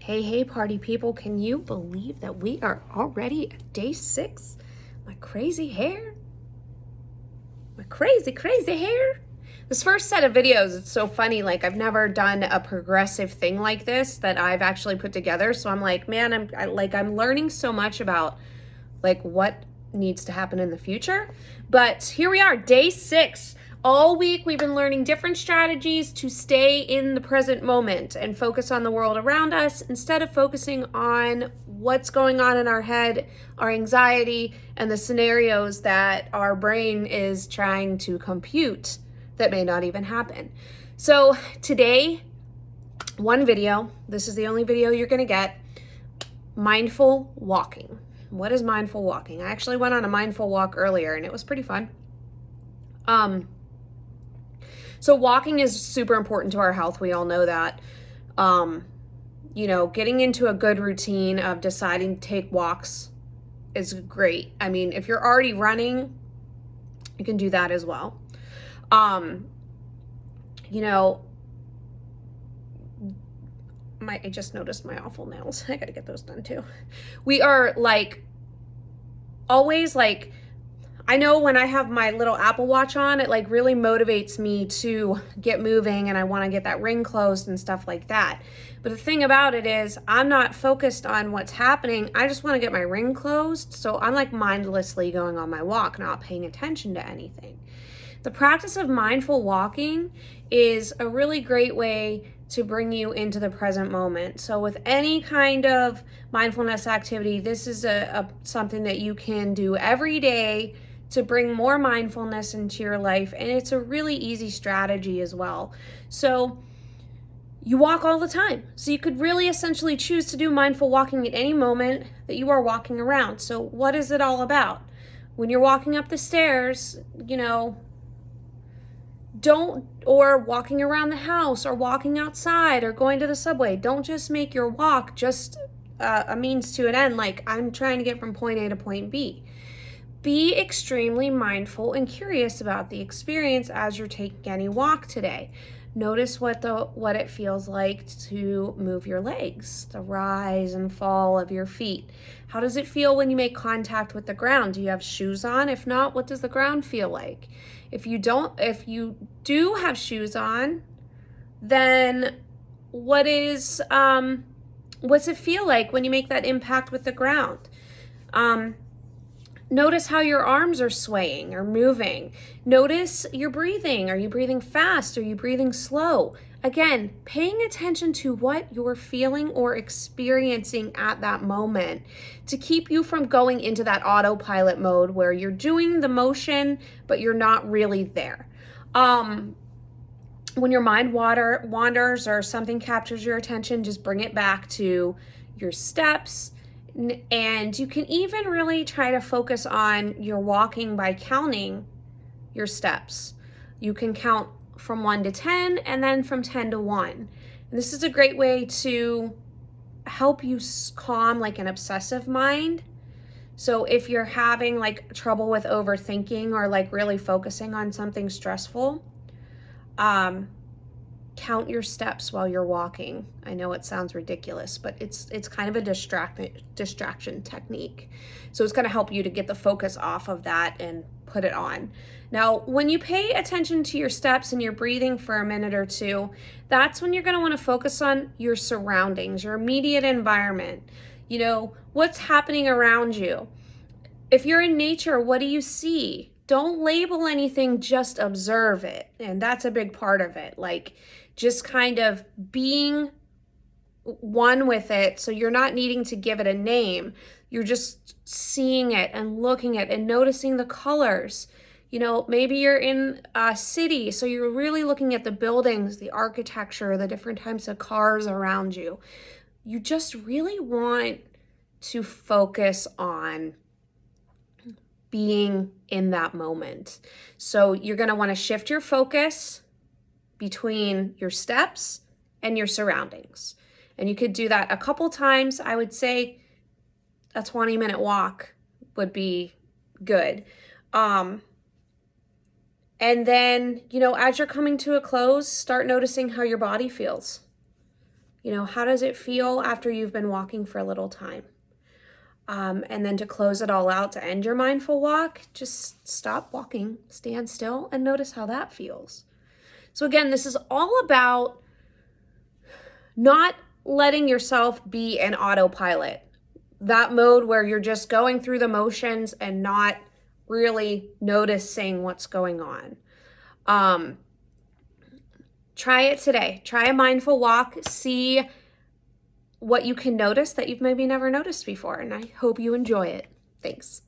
Hey, party people, can you believe that we are already at day 6? My crazy hair? My crazy hair? This first set of videos, it's so funny. Like, I've never done a progressive thing like this that I've actually put together. So I'm like, man, I'm learning so much about like what needs to happen in the future. But here we are, day 6. All week we've been learning different strategies to stay in the present moment and focus on the world around us instead of focusing on what's going on in our head, our anxiety, and the scenarios that our brain is trying to compute that may not even happen. So today, one video, this is the only video you're gonna get, mindful walking. What is mindful walking? I actually went on a mindful walk earlier and it was pretty fun. So walking is super important to our health. We all know that. Getting into a good routine of deciding to take walks is great. I mean, if you're already running, you can do that as well. I just noticed my awful nails. I gotta get those done too. We are always I know when I have my little Apple Watch on, it really motivates me to get moving and I want to get that ring closed and stuff like that. But the thing about it is I'm not focused on what's happening. I just want to get my ring closed. So I'm mindlessly going on my walk, not paying attention to anything. The practice of mindful walking is a really great way to bring you into the present moment. So with any kind of mindfulness activity, this is something that you can do every day to bring more mindfulness into your life. And it's a really easy strategy as well. So you walk all the time. So you could really essentially choose to do mindful walking at any moment that you are walking around. So what is it all about? When you're walking up the stairs, or walking around the house or walking outside or going to the subway, don't just make your walk just a means to an end. Like, I'm trying to get from point A to point B. Be extremely mindful and curious about the experience as you're taking any walk today. Notice what it feels like to move your legs, the rise and fall of your feet. How does it feel when you make contact with the ground? Do you have shoes on? If not, what does the ground feel like? If you do have shoes on, then what's it feel like when you make that impact with the ground? Notice how your arms are swaying or moving. Notice your breathing. Are you breathing fast? Are you breathing slow? Again, paying attention to what you're feeling or experiencing at that moment to keep you from going into that autopilot mode where you're doing the motion, but you're not really there. When your mind wanders or something captures your attention, just bring it back to your steps. And you can even really try to focus on your walking by counting your steps. You can count from 1 to 10 and then from 10 to 1. And this is a great way to help you calm an obsessive mind. So if you're having trouble with overthinking or really focusing on something stressful, count your steps while you're walking. I know it sounds ridiculous, but it's kind of a distraction technique. So it's going to help you to get the focus off of that and put it on. Now, when you pay attention to your steps and your breathing for a minute or two, that's when you're going to want to focus on your surroundings, your immediate environment. What's happening around you. If you're in nature, what do you see? Don't label anything, just observe it. And that's a big part of it. Just kind of being one with it. So you're not needing to give it a name. You're just seeing it and looking at it and noticing the colors. Maybe you're in a city, so you're really looking at the buildings, the architecture, the different types of cars around you. You just really want to focus on being in that moment. So you're going to want to shift your focus between your steps and your surroundings. And you could do that a couple times. I would say a 20-minute walk would be good. And then, as you're coming to a close, start noticing how your body feels. You know, how does it feel after you've been walking for a little time? And then to close it all out, to end your mindful walk, just stop walking, stand still, and notice how that feels. So again, this is all about not letting yourself be an autopilot, that mode where you're just going through the motions and not really noticing what's going on. Try it today. Try a mindful walk. See what you can notice that you've maybe never noticed before. And I hope you enjoy it. Thanks.